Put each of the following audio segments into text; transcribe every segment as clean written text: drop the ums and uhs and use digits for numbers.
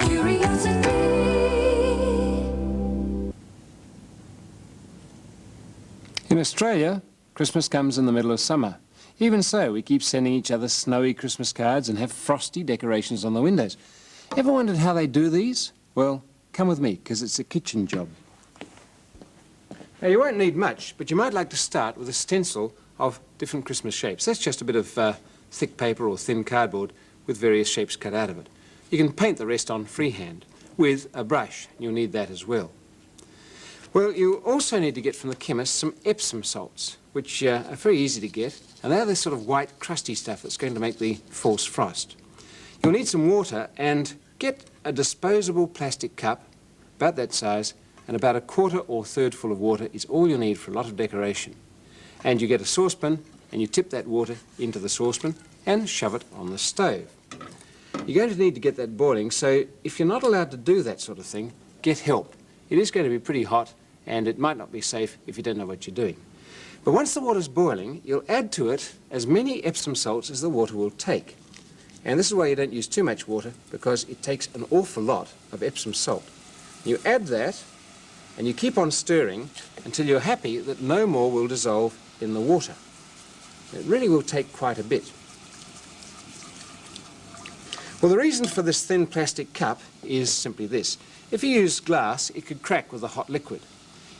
Curiosity. In Australia, Christmas comes in the middle of summer. Even so, we keep sending each other snowy Christmas cards and have frosty decorations on the windows. Ever wondered how they do these? Well, come with me, because it's a kitchen job. Now, you won't need much, but you might like to start with a stencil of different Christmas shapes. That's just a bit of thick paper or thin cardboard with various shapes cut out of it. You can paint the rest on freehand with a brush. You'll need that as well. Well, you also need to get from the chemist some Epsom salts, which are very easy to get, and they're this sort of white, crusty stuff that's going to make the false frost. You'll need some water, and get a disposable plastic cup, about that size, and about a quarter or third full of water is all you'll need for a lot of decoration. And you get a saucepan, and you tip that water into the saucepan and shove it on the stove. You're going to need to get that boiling, so if you're not allowed to do that sort of thing, get help. It is going to be pretty hot, and it might not be safe if you don't know what you're doing. But once the water's boiling, you'll add to it as many Epsom salts as the water will take. And this is why you don't use too much water, because it takes an awful lot of Epsom salt. You add that, and you keep on stirring until you're happy that no more will dissolve in the water. It really will take quite a bit. Well, the reason for this thin plastic cup is simply this. If you use glass, it could crack with the hot liquid.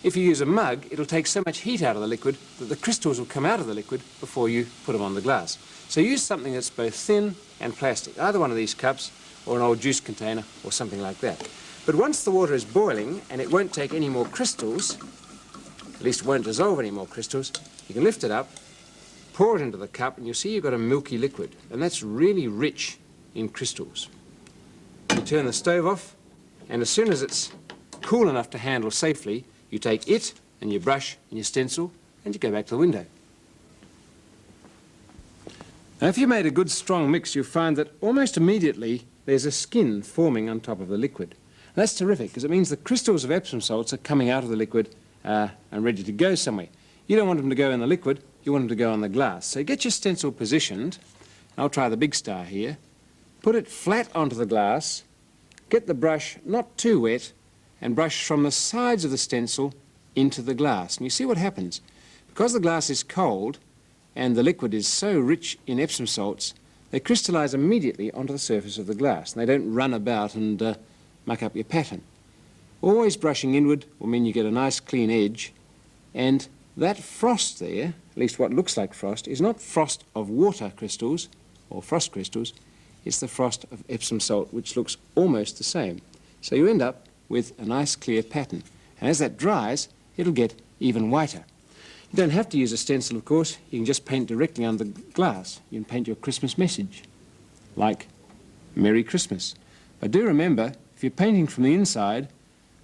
If you use a mug, it'll take so much heat out of the liquid that the crystals will come out of the liquid before you put them on the glass. So use something that's both thin and plastic, either one of these cups or an old juice container or something like that. But once the water is boiling and it won't take any more crystals, at least it won't dissolve any more crystals, you can lift it up, pour it into the cup, and you'll see you've got a milky liquid, and that's really rich in crystals. You turn the stove off, and as soon as it's cool enough to handle safely, you take it and your brush and your stencil and you go back to the window. Now, if you made a good strong mix, you'll find that almost immediately there's a skin forming on top of the liquid. And that's terrific, because it means the crystals of Epsom salts are coming out of the liquid and ready to go somewhere. You don't want them to go in the liquid, you want them to go on the glass. So get your stencil positioned. I'll try the big star here. Put it flat onto the glass, get the brush not too wet, and brush from the sides of the stencil into the glass. And you see what happens. Because the glass is cold and the liquid is so rich in Epsom salts, they crystallize immediately onto the surface of the glass, and they don't run about and muck up your pattern. Always brushing inward will mean you get a nice clean edge, and that frost there, at least what looks like frost, is not frost of water crystals or frost crystals, it's the frost of Epsom salt, which looks almost the same. So you end up with a nice clear pattern. And as that dries, it'll get even whiter. You don't have to use a stencil, of course. You can just paint directly on the glass. You can paint your Christmas message, like Merry Christmas. But do remember, if you're painting from the inside,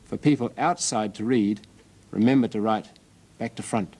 for people outside to read, remember to write back to front.